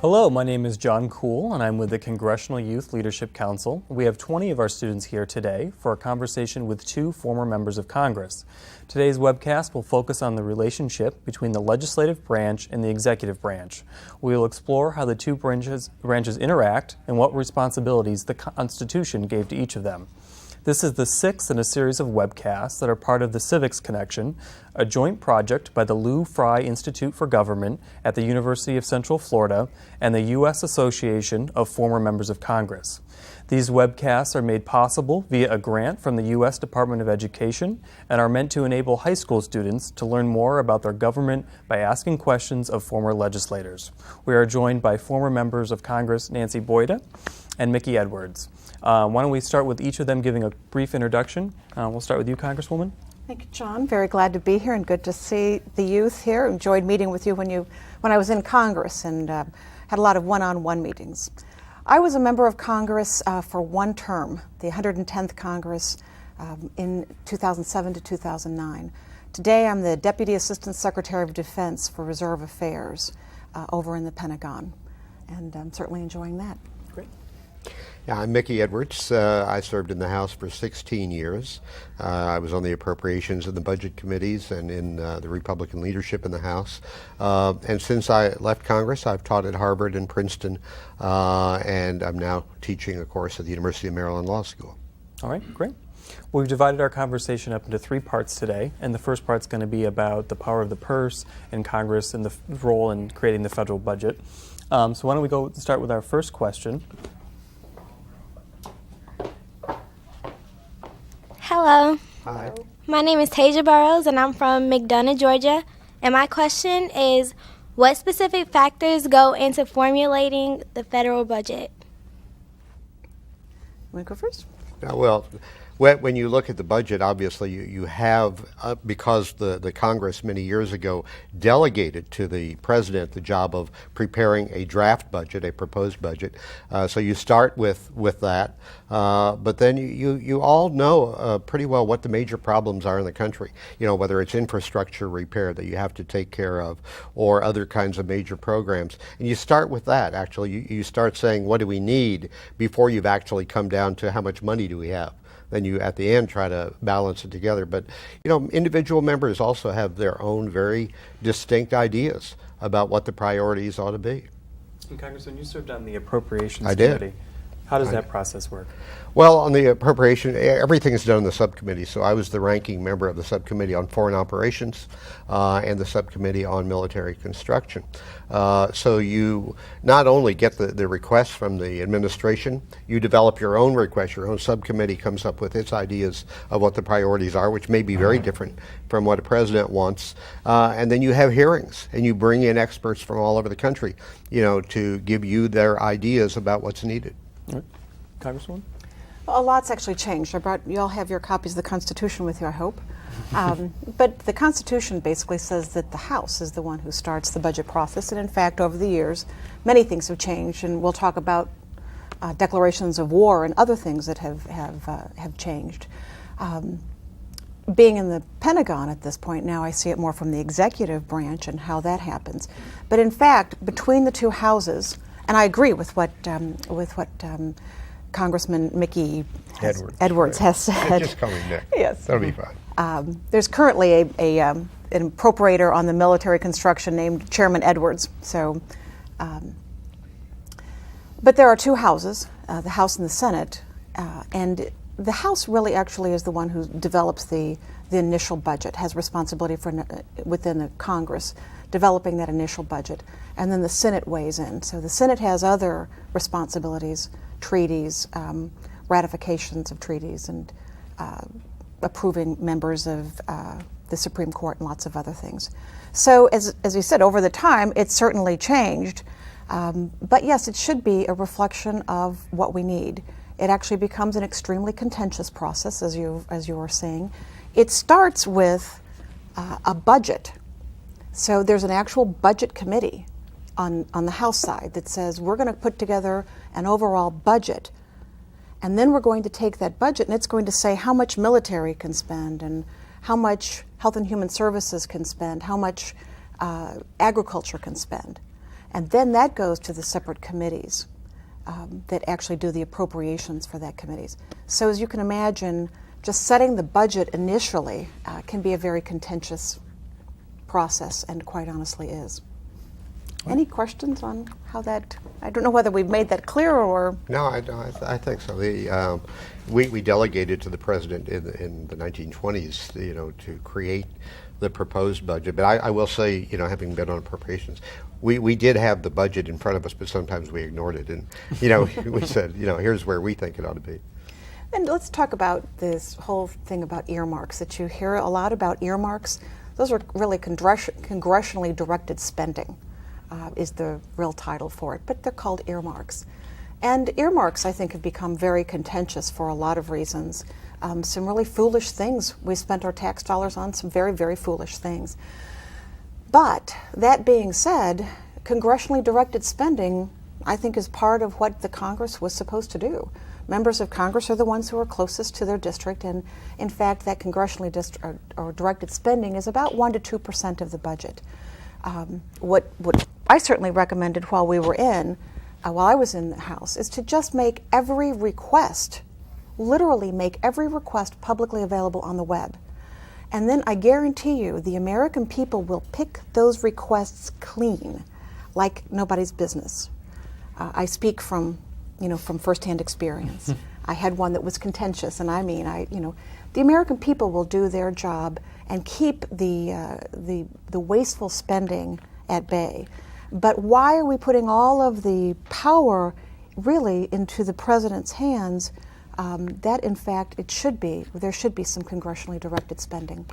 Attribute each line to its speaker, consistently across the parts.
Speaker 1: Hello, my name is John Kuhl, and I'm with the Congressional Youth Leadership Council. We have 20 of our students here today for a conversation with two former members of Congress. Today's webcast will focus on the relationship between the legislative branch and the executive branch. We will explore how the two branches interact and what responsibilities the Constitution gave to each of them. This is the sixth in a series of webcasts that are part of the Civics Connection, a joint project by the Frey Institute for Government at the University of Central Florida and the U.S. Association of Former Members of Congress. These webcasts are made possible via a grant from the U.S. Department of Education and are meant to enable high school students to learn more about their government by asking questions of former legislators. We are joined by former members of Congress Nancy Boyda and Mickey Edwards. Why don't we start with each of them giving a brief introduction. We'll start with you, Congresswoman.
Speaker 2: Thank you, John. Very glad to be here and good to see the youth here. Enjoyed meeting with you when I was in Congress and had a lot of one-on-one meetings. I was a member of Congress for one term, the 110th Congress in 2007 to 2009. Today I'm the Deputy Assistant Secretary of Defense for Reserve Affairs over in the Pentagon, and I'm certainly enjoying that.
Speaker 1: Great.
Speaker 3: Yeah, I'm Mickey Edwards. I served in the House for 16 years. I was on the Appropriations and the Budget Committees and in the Republican leadership in the House. And since I left Congress, I've taught at Harvard and Princeton, and I'm now teaching a course at the University of Maryland Law School.
Speaker 1: All right, great. Well, we've divided our conversation up into three parts today, and the first part's going to be about the power of the purse and Congress and the role in creating the federal budget. So why don't we go start with our first question.
Speaker 4: Hello.
Speaker 3: Hi.
Speaker 4: My name is Tasia Burrows, and I'm from McDonough, Georgia. And my question is, what specific factors go into formulating the federal budget?
Speaker 2: Want to go first?
Speaker 3: Well, when you look at the budget, obviously you have, because the Congress many years ago delegated to the president the job of preparing a draft budget, a proposed budget. So you start with that, but then you all know pretty well what the major problems are in the country. You know, whether it's infrastructure repair that you have to take care of, or other kinds of major programs. And you start with that. Actually, you start saying, what do we need, before you've actually come down to how much money do we have. Then you, at the end, try to balance it together. But, you know, individual members also have their own very distinct ideas about what the priorities ought to be.
Speaker 1: And Congressman, you served on the Appropriations
Speaker 3: I did.
Speaker 1: Committee. How does that process work?
Speaker 3: Well, on the appropriation, everything is done in the subcommittee. So I was the ranking member of the subcommittee on foreign operations and the subcommittee on military construction. So you not only get the requests from the administration, you develop your own requests. Your own subcommittee comes up with its ideas of what the priorities are, which may be very different from what a president wants. And then you have hearings, and you bring in experts from all over the country, you know, to give you their ideas about what's needed.
Speaker 1: All right. Congresswoman?
Speaker 2: Well, a lot's actually changed. You all have your copies of the Constitution with you, I hope. But the Constitution basically says that the House is the one who starts the budget process. And in fact, over the years, many things have changed. And we'll talk about declarations of war and other things that have changed. Being in the Pentagon at this point now, I see it more from the executive branch and how that happens. But in fact, between the two houses, and I agree with what Congressman Mickey Edwards has said.
Speaker 3: Just call me Nick.
Speaker 2: Yes.
Speaker 3: That'll be fine.
Speaker 2: There's currently an appropriator on the military construction named Chairman Edwards. So, but there are two houses, the House and the Senate, and the House really actually is the one who develops the initial budget, has responsibility for within the Congress developing that initial budget, and then the Senate weighs in. So the Senate has other responsibilities, treaties, ratifications of treaties, and approving members of the Supreme Court and lots of other things. So as you said, over the time, it's certainly changed, but yes, it should be a reflection of what we need. It actually becomes an extremely contentious process, as you were saying. It starts with a budget. So there's an actual budget committee on the House side that says we're going to put together an overall budget, and then we're going to take that budget and it's going to say how much military can spend and how much Health and Human Services can spend, how much agriculture can spend. And then that goes to the separate committees that actually do the appropriations for that committees. So as you can imagine, just setting the budget initially can be a very contentious process, and quite honestly is. Any questions on how that, I don't know whether we've made that clear or...
Speaker 3: No, I think so. We delegated to the president in the 1920s, to create the proposed budget. But I will say, having been on appropriations, we did have the budget in front of us, but sometimes we ignored it. And, we said, here's where we think it ought to be.
Speaker 2: And let's talk about this whole thing about earmarks, that you hear a lot about earmarks. Those are really congressionally directed spending. Is the real title for it, but they're called earmarks. And earmarks, I think, have become very contentious for a lot of reasons. Some really foolish things. We spent our tax dollars on some very, very foolish things. But that being said, congressionally directed spending, I think, is part of what the Congress was supposed to do. Members of Congress are the ones who are closest to their district, and in fact, that congressionally directed spending is about 1% to 2% of the budget. What I certainly recommended while I was in the House, is to just make every request, literally make every request publicly available on the web. And then I guarantee you the American people will pick those requests clean, like nobody's business. I speak from firsthand experience. I had one that was contentious, and the American people will do their job and keep the wasteful spending at bay. But why are we putting all of the power really into the president's hands? That, in fact, there should be some congressionally directed spending.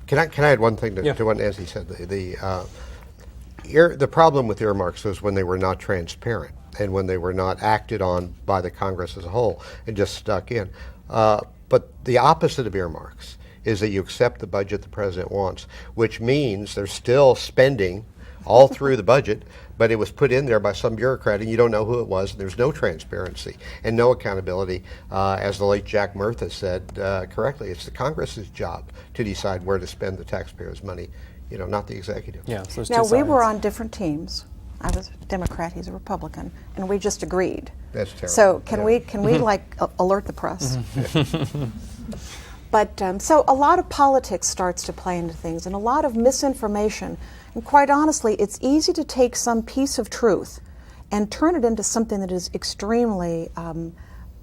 Speaker 3: Can I add one thing to what Nancy said? The problem with earmarks was when they were not transparent and when they were not acted on by the Congress as a whole and just stuck in. But the opposite of earmarks is that you accept the budget the president wants, which means there's still spending all through the budget, but it was put in there by some bureaucrat and you don't know who it was, and there's no transparency and no accountability. As the late Jack Murtha said correctly, it's the Congress's job to decide where to spend the taxpayers' money, not the executive.
Speaker 1: Yeah, so
Speaker 2: now, we were on different teams. I was a Democrat, he's a Republican, and we just agreed.
Speaker 3: That's terrible.
Speaker 2: So can we alert the press? But so a lot of politics starts to play into things, and a lot of misinformation. And quite honestly, it's easy to take some piece of truth and turn it into something that is extremely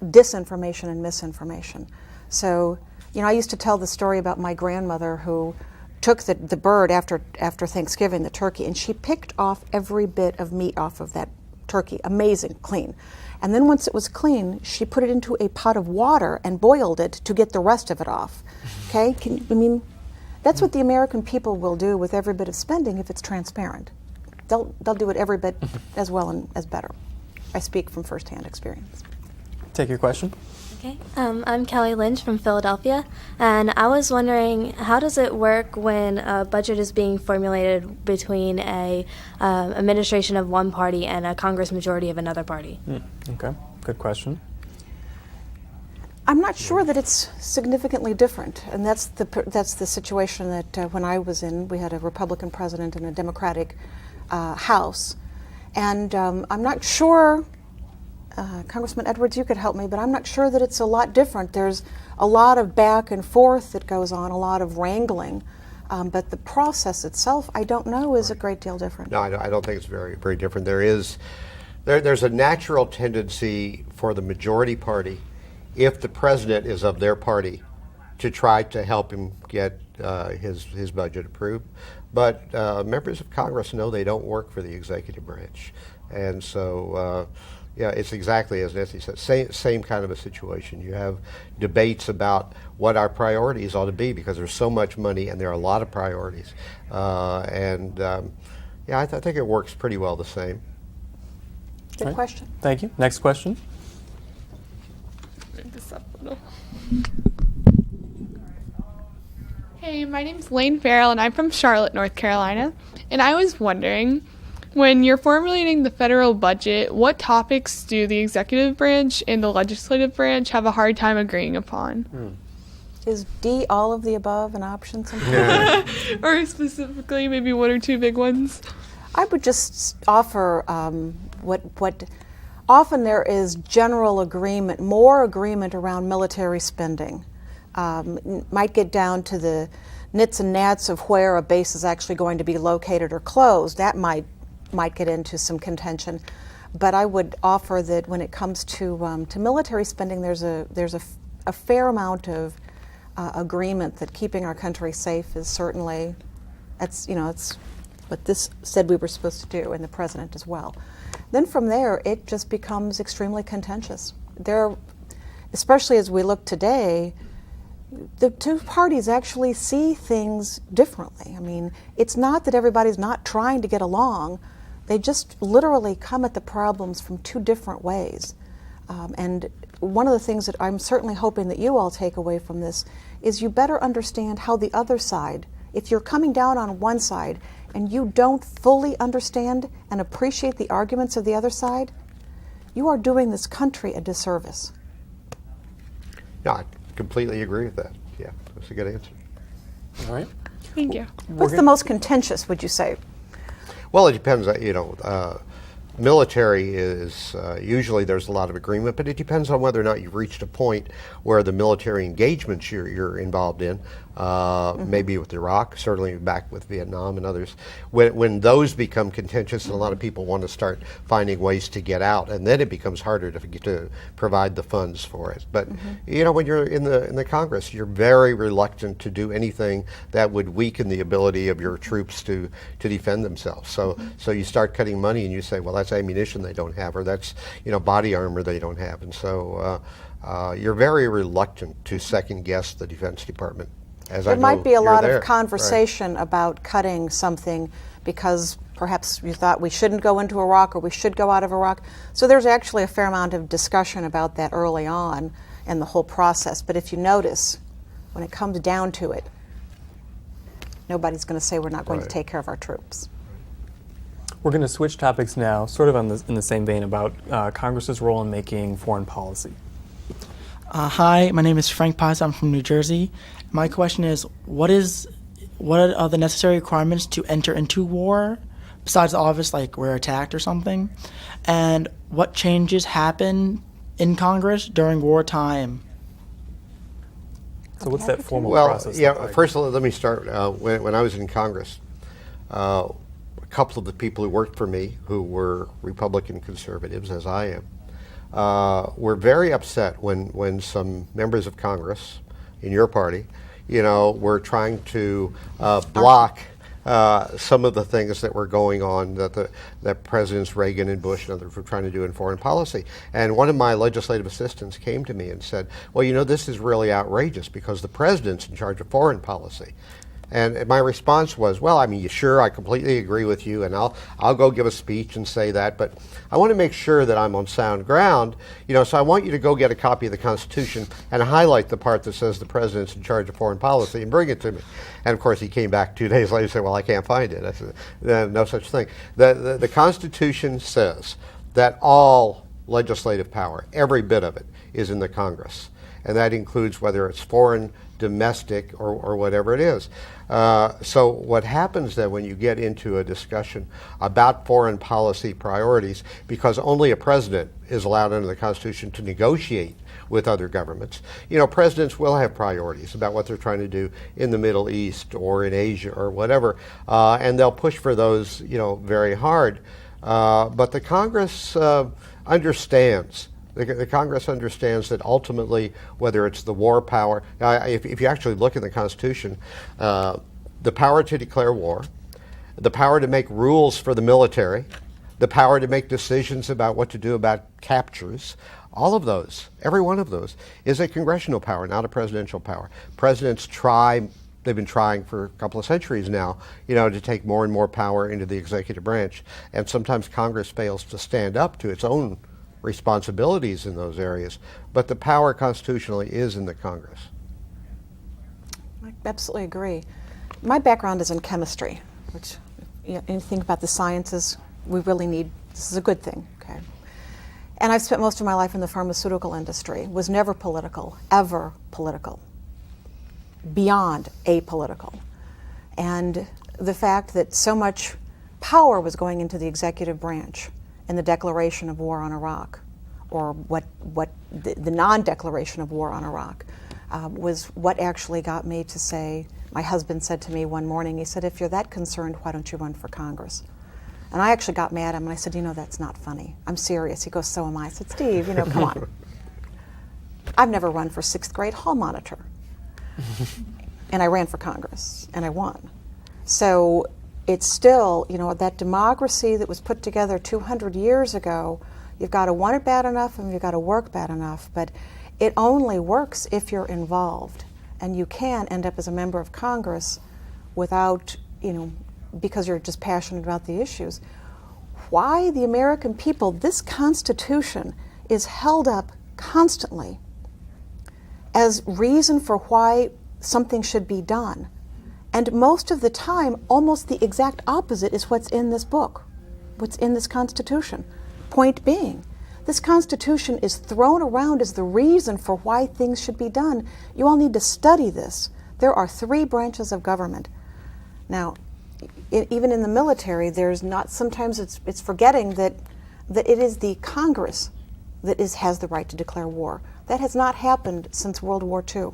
Speaker 2: disinformation and misinformation. So, I used to tell the story about my grandmother who took the bird after Thanksgiving, the turkey, and she picked off every bit of meat off of that turkey, amazing, clean. And then once it was clean, she put it into a pot of water and boiled it to get the rest of it off. Okay? That's what the American people will do with every bit of spending if it's transparent. They'll do it every bit as well and as better. I speak from firsthand experience.
Speaker 1: Take your question.
Speaker 4: Okay. I'm Kelly Lynch from Philadelphia, and I was wondering, how does it work when a budget is being formulated between a administration of one party and a Congress majority of another party?
Speaker 1: Okay, good question.
Speaker 2: I'm not sure that it's significantly different, and that's the situation that when I was in, we had a Republican president and a Democratic House, and I'm not sure. Congressman Edwards, you could help me, but I'm not sure that it's a lot different. There's a lot of back and forth that goes on, a lot of wrangling, but the process itself, I don't know, is a great deal different.
Speaker 3: No, I don't think it's very, very different. There's a natural tendency for the majority party, if the president is of their party, to try to help him get his budget approved. But members of Congress know they don't work for the executive branch, and so. Yeah, it's exactly as Nancy said, same kind of a situation. You have debates about what our priorities ought to be because there's so much money and there are a lot of priorities. I think it works pretty well the same.
Speaker 2: Good question.
Speaker 1: Thank you. Next question.
Speaker 5: Bring this up a little. Hey, my name's Lane Farrell and I'm from Charlotte, North Carolina. And I was wondering, when you're formulating the federal budget, what topics do the executive branch and the legislative branch have a hard time agreeing upon?
Speaker 2: Is D, all of the above, an option sometimes?
Speaker 5: Or specifically, maybe one or two big ones?
Speaker 2: I would just offer what often there is general agreement, more agreement around military spending. Might get down to the nits and gnats of where a base is actually going to be located or closed. That might get into some contention. But I would offer that when it comes to military spending, there's a fair amount of agreement that keeping our country safe is certainly, it's what this said we were supposed to do, and the president as well. Then from there, it just becomes extremely contentious. Especially as we look today, the two parties actually see things differently. I mean, it's not that everybody's not trying to get along. They just literally come at the problems from two different ways. And one of the things that I'm certainly hoping that you all take away from this is you better understand how the other side, if you're coming down on one side and you don't fully understand and appreciate the arguments of the other side, you are doing this country a disservice.
Speaker 3: No, I completely agree with that. Yeah, that's a good answer.
Speaker 1: All right.
Speaker 5: Thank you.
Speaker 2: What's the most contentious, would you say?
Speaker 3: Well, it depends. Military is usually there's a lot of agreement, but it depends on whether or not you've reached a point where the military engagements you're involved in, maybe with Iraq, certainly back with Vietnam and others, when those become contentious, and a lot of people want to start finding ways to get out, and then it becomes harder to provide the funds for it. But when you're in the Congress, you're very reluctant to do anything that would weaken the ability of your troops to defend themselves. So you start cutting money, and you say, well, that's ammunition they don't have, or that's body armor they don't have, and so you're very reluctant to second guess the Defense Department.
Speaker 2: There might be a lot of conversation about cutting something because perhaps you thought we shouldn't go into Iraq or we should go out of Iraq. So there's actually a fair amount of discussion about that early on in the whole process. But if you notice, when it comes down to it, nobody's going to say we're not going to take care of our troops.
Speaker 1: We're going to switch topics now, sort of in the same vein about Congress's role in making foreign policy.
Speaker 6: Hi, my name is Frank Paz. I'm from New Jersey. My question is, what are the necessary requirements to enter into war, besides the obvious, like we're attacked or something? And what changes happen in Congress during wartime?
Speaker 1: So what's that formal process?
Speaker 3: Well, like? First let me start. When I was in Congress, a couple of the people who worked for me, who were Republican conservatives, as I am, were very upset when some members of Congress in your party, were trying to block some of the things that were going on that Presidents Reagan and Bush and others were trying to do in foreign policy. And one of my legislative assistants came to me and said, well, this is really outrageous because the president's in charge of foreign policy. And my response was, well, sure, I completely agree with you, and I'll go give a speech and say that, but I want to make sure that I'm on sound ground, so I want you to go get a copy of the Constitution and highlight the part that says the president's in charge of foreign policy and bring it to me. And of course, he came back 2 days later and said, well, I can't find it. I said, no such thing. The Constitution says that all legislative power, every bit of it, is in the Congress. And that includes whether it's foreign, domestic, or whatever it is. So what happens then when you get into a discussion about foreign policy priorities, because only a president is allowed under the Constitution to negotiate with other governments, presidents will have priorities about what they're trying to do in the Middle East or in Asia or whatever, and they'll push for those, very hard. But the Congress understands. The Congress understands that ultimately, whether it's the war power, if you actually look in the Constitution, the power to declare war, the power to make rules for the military, the power to make decisions about what to do about captures, all of those, every one of those, is a congressional power, not a presidential power. Presidents they've been trying for a couple of centuries now, to take more and more power into the executive branch, and sometimes Congress fails to stand up to its own responsibilities in those areas, but the power constitutionally is in the Congress.
Speaker 2: I absolutely agree. My background is in chemistry, which, anything about the sciences, we really need, this is a good thing, okay? And I've spent most of my life in the pharmaceutical industry, was never political, ever political, beyond apolitical. And the fact that so much power was going into the executive branch in the declaration of war on Iraq, or what the non-declaration of war on Iraq, was what actually got me to say, my husband said to me one morning, he said, if you're that concerned, why don't you run for Congress? And I actually got mad at him, and I said, that's not funny. I'm serious. He goes, so am I. I said, Steve, come on. I've never run for 6th grade hall monitor. And I ran for Congress, and I won. So it's still, that democracy that was put together 200 years ago, you've got to want it bad enough and you've got to work bad enough, but it only works if you're involved. And you can end up as a member of Congress without, because you're just passionate about the issues. Why the American people, this Constitution is held up constantly as reason for why something should be done. And most of the time, almost the exact opposite is what's in this book, what's in this Constitution. Point being, this Constitution is thrown around as the reason for why things should be done. You all need to study this. There are 3 branches of government. Now, even in the military, there's not, sometimes it's forgetting that it is the Congress that has the right to declare war. That has not happened since World War II.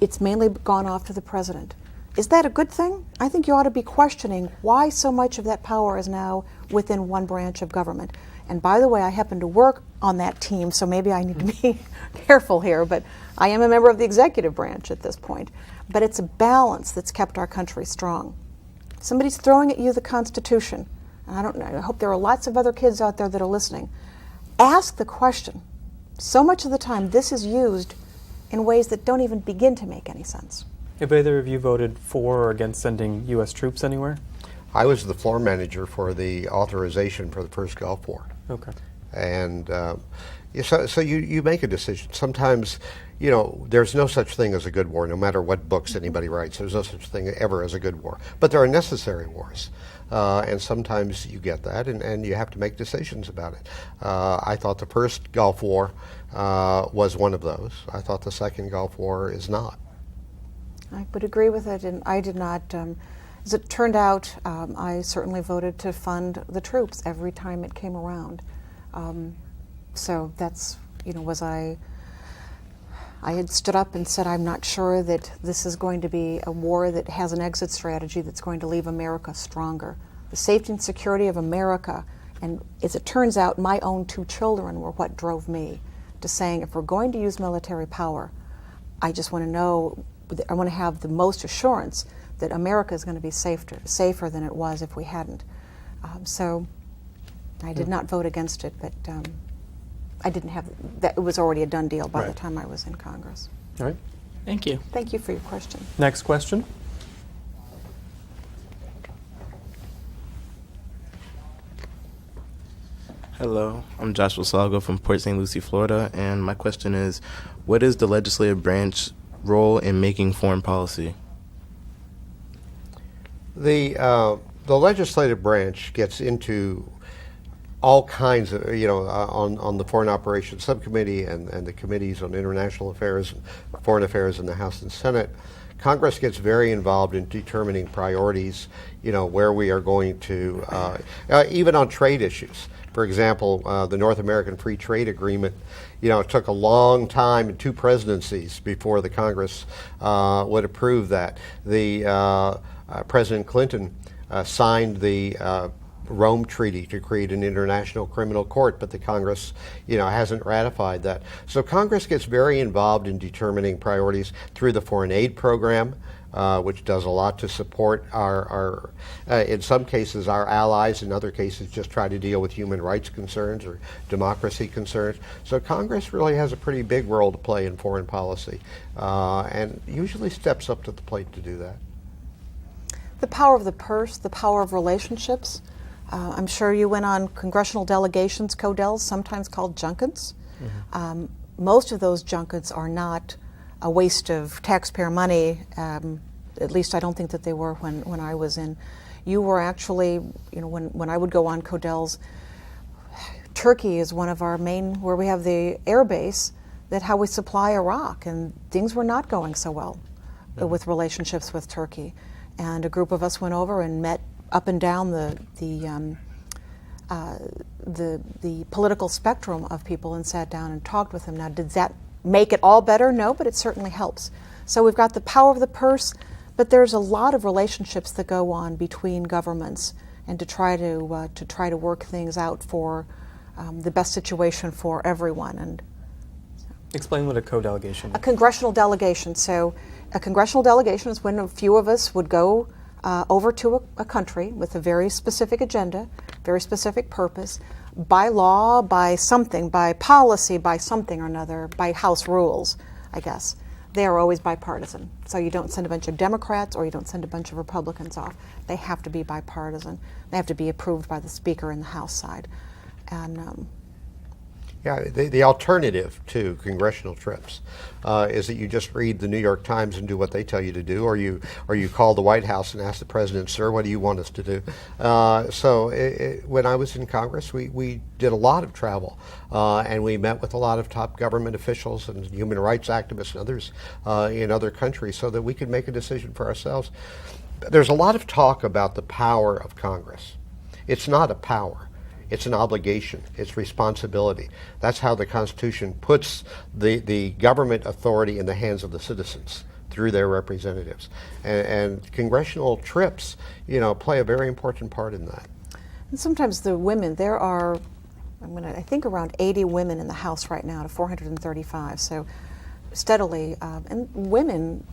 Speaker 2: It's mainly gone off to the president. Is that a good thing? I think you ought to be questioning why so much of that power is now within one branch of government. And by the way, I happen to work on that team, so maybe I need to be careful here, but I am a member of the executive branch at this point. But it's a balance that's kept our country strong. Somebody's throwing at you the Constitution. And I don't know, I hope there are lots of other kids out there that are listening. Ask the question. So much of the time, this is used in ways that don't even begin to make any sense.
Speaker 1: Have either of you voted for or against sending U.S. troops anywhere?
Speaker 3: I was the floor manager for the authorization for the first Gulf War.
Speaker 1: Okay.
Speaker 3: And so you make a decision. Sometimes, there's no such thing as a good war, no matter what books anybody writes. There's no such thing ever as a good war. But there are necessary wars. And sometimes you get that, and you have to make decisions about it. I thought the first Gulf War was one of those. I thought the second Gulf War is not.
Speaker 2: I would agree with it, and I did not. As it turned out, I certainly voted to fund the troops every time it came around. So that's, was I had stood up and said, I'm not sure that this is going to be a war that has an exit strategy that's going to leave America stronger. The safety and security of America, and as it turns out, my own 2 children were what drove me to saying, if we're going to use military power, I just want to know, I want to have the most assurance that America is going to be safer than it was if we hadn't. So I did not vote against it, but I didn't have that. It was already a done deal by the time I was in Congress.
Speaker 1: All right.
Speaker 6: Thank you.
Speaker 2: Thank you for your question.
Speaker 1: Next question.
Speaker 7: Hello, I'm Joshua Salgo from Port St. Lucie, Florida, and my question is, what is the legislative branch role in making foreign policy?
Speaker 3: The legislative branch gets into all kinds of, on the Foreign Operations Subcommittee and the committees on international affairs, foreign affairs in the House and Senate. Congress gets very involved in determining priorities, where we are going to, even on trade issues. For example, the North American Free Trade Agreement, it took a long time and 2 presidencies before the Congress would approve that. President Clinton signed the Rome Treaty to create an international criminal court, but the Congress, hasn't ratified that. So Congress gets very involved in determining priorities through the foreign aid program, which does a lot to support our in some cases, our allies. In other cases, just try to deal with human rights concerns or democracy concerns. So Congress really has a pretty big role to play in foreign policy, and usually steps up to the plate to do that.
Speaker 2: The power of the purse, the power of relationships. I'm sure you went on congressional delegations, CODELs, sometimes called junkets. Mm-hmm. Most of those junkets are not a waste of taxpayer money. At least I don't think that they were when I was in. You were actually, when I would go on CODELs, Turkey is one of our main, where we have the air base, that how we supply Iraq, and things were not going so well with relationships with Turkey. And a group of us went over and met up and down the political spectrum of people and sat down and talked with them. Now, did that make it all better? No, but it certainly helps. So we've got the power of the purse, but there's a lot of relationships that go on between governments, and to try to work things out for the best situation for everyone. And
Speaker 1: Explain what a co-delegation is.
Speaker 2: a congressional delegation. So a congressional delegation is when a few of us would go over to a country with a very specific agenda, very specific purpose, by law, by something, by policy, by something or another, by House rules, I guess. They are always bipartisan. So you don't send a bunch of Democrats or you don't send a bunch of Republicans off. They have to be bipartisan. They have to be approved by the Speaker in the House side. And
Speaker 3: Yeah, the alternative to congressional trips is that you just read the New York Times and do what they tell you to do, or you call the White House and ask the president, "Sir, what do you want us to do?" When I was in Congress, we did a lot of travel, and we met with a lot of top government officials and human rights activists and others in other countries so that we could make a decision for ourselves. There's a lot of talk about the power of Congress. It's not a power. It's an obligation. It's responsibility. That's how the Constitution puts the government authority in the hands of the citizens through their representatives. And congressional trips, play a very important part in that.
Speaker 2: And sometimes the women, there are, I think around 80 women in the House right now to 435. So steadily, and women,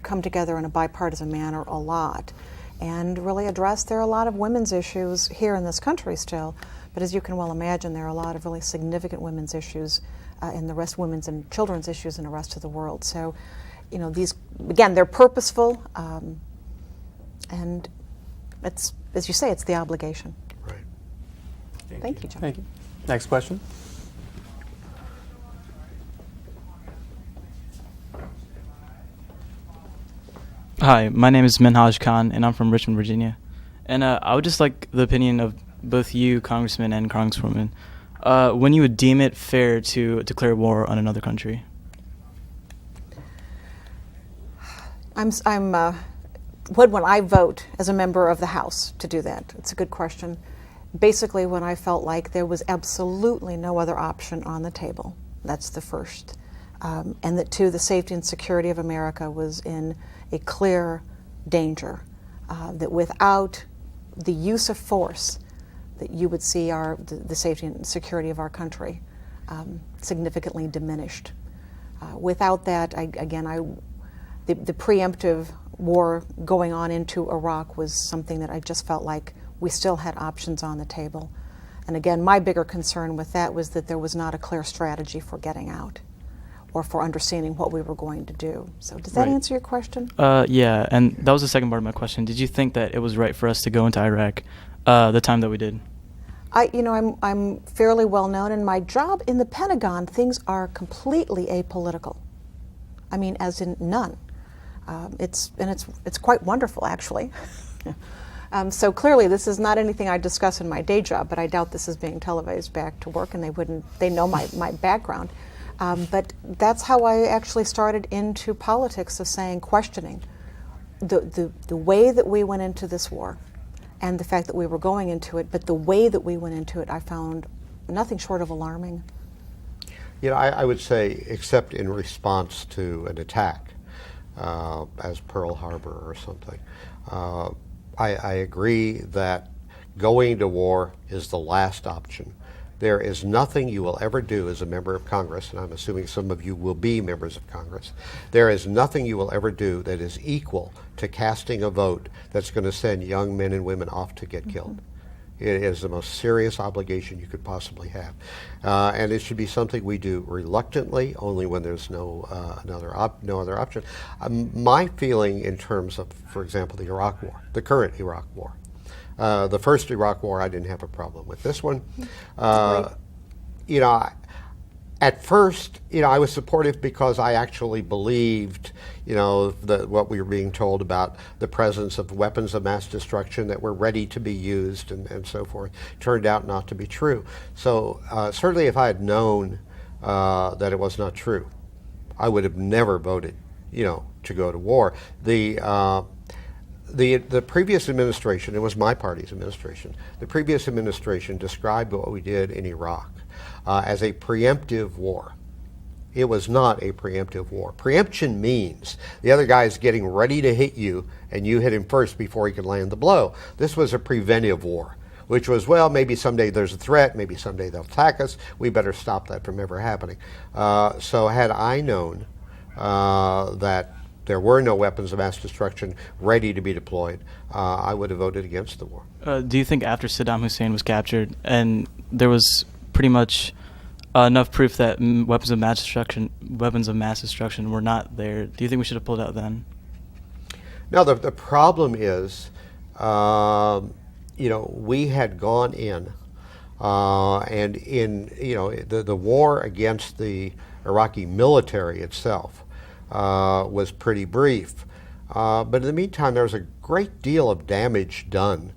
Speaker 2: come together in a bipartisan manner a lot, and really address. There are a lot of women's issues here in this country still, but as you can well imagine, there are a lot of really significant women's issues in the rest, women's and children's issues in the rest of the world. So, these, again, they're purposeful, and it's, as you say, it's the obligation.
Speaker 3: Right.
Speaker 2: Thank you, John.
Speaker 1: Thank you. Next question.
Speaker 8: Hi, my name is Minhaj Khan, and I'm from Richmond, Virginia. And I would just like the opinion of both you, Congressman and Congresswoman, when you would deem it fair to declare war on another country.
Speaker 2: When I vote as a member of the House to do that? It's a good question. Basically, when I felt like there was absolutely no other option on the table. That's the first. And that, two, the safety and security of America was in a clear danger. That without the use of force, that you would see the safety and security of our country significantly diminished. Without that, the preemptive war going on into Iraq was something that I just felt like we still had options on the table. And again, my bigger concern with that was that there was not a clear strategy for getting out or for understanding what we were going to do. So does that
Speaker 8: Right.
Speaker 2: answer your question?
Speaker 8: Yeah, and that was the second part of my question. Did you think that it was right for us to go into Iraq the time that we did?
Speaker 2: I'm fairly well known. In my job in the Pentagon, things are completely apolitical. I mean, as in none. It's quite wonderful, actually. So clearly, this is not anything I discuss in my day job, but I doubt this is being televised back to work, and they know my background. But that's how I actually started into politics, of questioning the way that we went into this war and the fact that we were going into it, but the way that we went into it I found nothing short of alarming.
Speaker 3: I would say, except in response to an attack, as Pearl Harbor or something, I agree that going to war is the last option. There is nothing you will ever do as a member of Congress, and I'm assuming some of you will be members of Congress. There is nothing you will ever do that is equal to casting a vote that's going to send young men and women off to get killed. It is the most serious obligation you could possibly have. And it should be something we do reluctantly, only when there's no other option. My feeling in terms of, for example, the Iraq War, the current Iraq War, the first Iraq War, I didn't have a problem with. This one, at first, I was supportive because I actually believed, what we were being told about the presence of weapons of mass destruction that were ready to be used and so forth. Turned out not to be true. So certainly if I had known that it was not true, I would have never voted, to go to war. The previous administration, it was my party's administration, the previous administration described what we did in Iraq as a preemptive war. It was not a preemptive war. Preemption means the other guy is getting ready to hit you and you hit him first before he can land the blow. This was a preventive war, which was, well, maybe someday there's a threat, maybe someday they'll attack us, we better stop that from ever happening. So had I known that there were no weapons of mass destruction ready to be deployed, I would have voted against the war.
Speaker 8: Do you think after Saddam Hussein was captured and there was pretty much enough proof that weapons of mass destruction were not there, do you think we should have pulled out then?
Speaker 3: No, the problem is, we had gone in, and in the war against the Iraqi military itself was pretty brief. But in the meantime, there was a great deal of damage done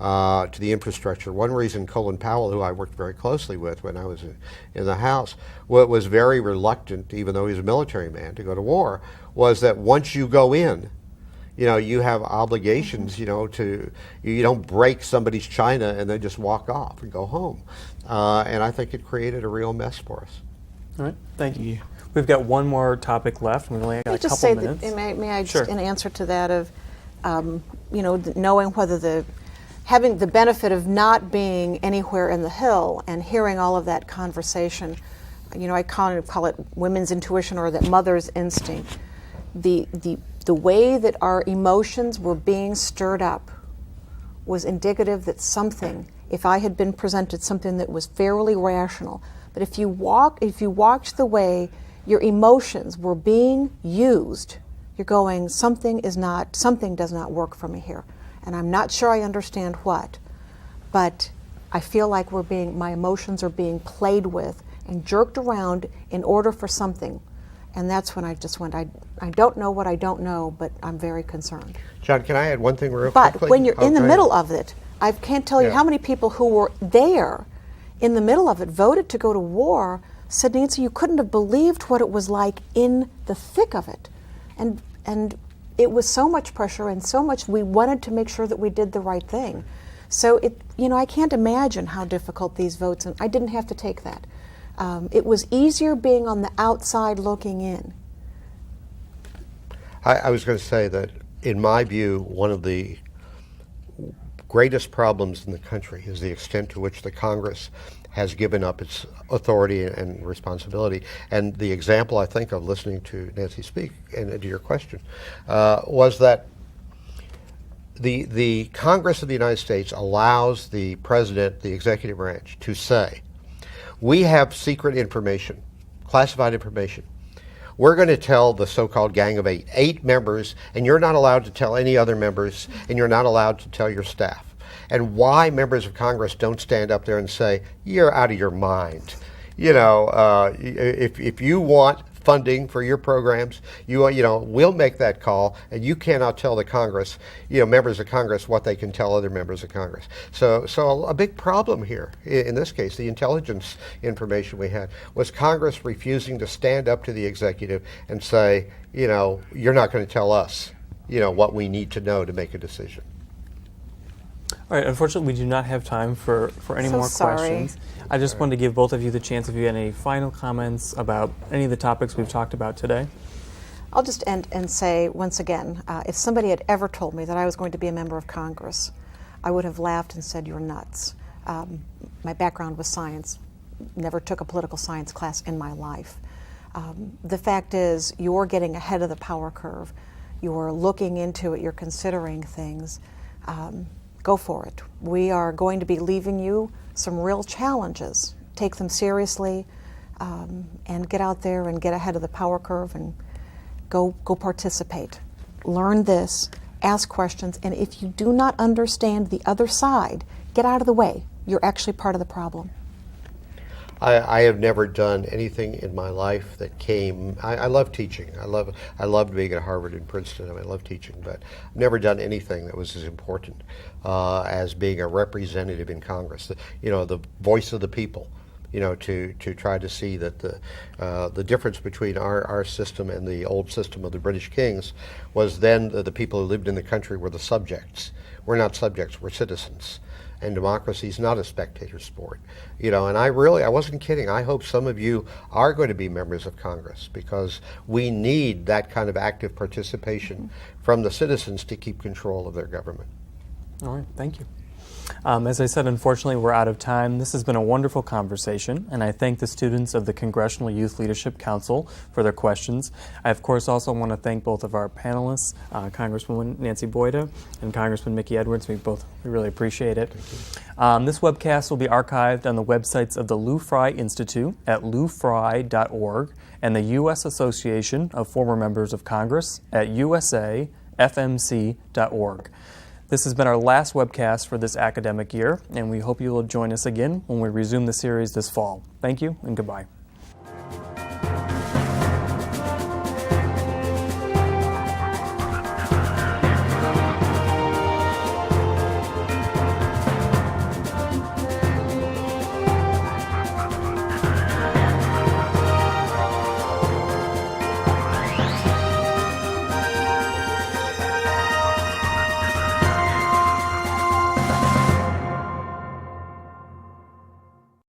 Speaker 3: to the infrastructure. One reason Colin Powell, who I worked very closely with when I was in the House, was very reluctant, even though he's a military man, to go to war, was that once you go in, you have obligations, you don't break somebody's china and then just walk off and go home. And I think it created a real mess for us.
Speaker 1: All right, thank you. We've got one more topic left. We've only got a couple minutes.
Speaker 2: May I
Speaker 1: Sure.
Speaker 2: just, in answer to that, of knowing whether having the benefit of not being anywhere in the Hill and hearing all of that conversation, I kind of call it women's intuition or that mother's instinct. The way that our emotions were being stirred up was indicative that something, if I had been presented something that was fairly rational, but if you watch the way your emotions were being used, you're going, something does not work for me here. And I'm not sure I understand what, but I feel like my emotions are being played with and jerked around in order for something. And that's when I just went, I don't know what I don't know, but I'm very concerned.
Speaker 3: John, can I add one thing real
Speaker 2: But
Speaker 3: quickly?
Speaker 2: when you're in the
Speaker 3: go
Speaker 2: middle
Speaker 3: ahead.
Speaker 2: of it, I can't tell you
Speaker 3: Yeah.
Speaker 2: how many people who were there in the middle of it voted to go to war said, Nancy, you couldn't have believed what it was like in the thick of it. And it was so much pressure and so much, we wanted to make sure that we did the right thing. So I can't imagine how difficult these votes, and I didn't have to take that. It was easier being on the outside looking in.
Speaker 3: I was going to say that, in my view, one of the greatest problems in the country is the extent to which the Congress has given up its authority and responsibility. And the example, I think, of listening to Nancy speak and to your question was that the Congress of the United States allows the president, the executive branch, to say, we have secret information, classified information. We're going to tell the so-called Gang of eight members, and you're not allowed to tell any other members, and you're not allowed to tell your staff. And why members of Congress don't stand up there and say, you're out of your mind. If you want funding for your programs, we'll make that call, and you cannot tell the Congress, members of Congress, what they can tell other members of Congress. So a big problem here, in this case, the intelligence information we had, was Congress refusing to stand up to the executive and say, you're not going to tell us, what we need to know to make a decision.
Speaker 1: All right, unfortunately, we do not have time for any
Speaker 2: So
Speaker 1: more
Speaker 2: sorry.
Speaker 1: questions. I just wanted to give both of you the chance if you had any final comments about any of the topics we've talked about today.
Speaker 2: I'll just end and say, once again, if somebody had ever told me that I was going to be a member of Congress, I would have laughed and said, you're nuts. My background was science. Never took a political science class in my life. The fact is, you're getting ahead of the power curve. You're looking into it. You're considering things. Go for it. We are going to be leaving you some real challenges. Take them seriously and get out there and get ahead of the power curve and go participate. Learn this, ask questions, and if you do not understand the other side, get out of the way. You're actually part of the problem.
Speaker 3: I have never done anything in my life that came. I love teaching. I loved being at Harvard and Princeton. I love teaching, but I've never done anything that was as important as being a representative in Congress. The voice of the people. to try to see that the difference between our system and the old system of the British kings was then the people who lived in the country were the subjects. We're not subjects, we're citizens. And democracy is not a spectator sport. And I wasn't kidding. I hope some of you are going to be members of Congress, because we need that kind of active participation from the citizens to keep control of their government.
Speaker 1: All right, thank you. As I said, unfortunately, we're out of time. This has been a wonderful conversation, and I thank the students of the Congressional Youth Leadership Council for their questions. I, of course, also want to thank both of our panelists, Congresswoman Nancy Boyda and Congressman Mickey Edwards. We really appreciate it. This webcast will be archived on the websites of the Lou Frey Institute at loufrey.org and the U.S. Association of Former Members of Congress at usafmc.org. This has been our last webcast for this academic year, and we hope you will join us again when we resume the series this fall. Thank you and goodbye.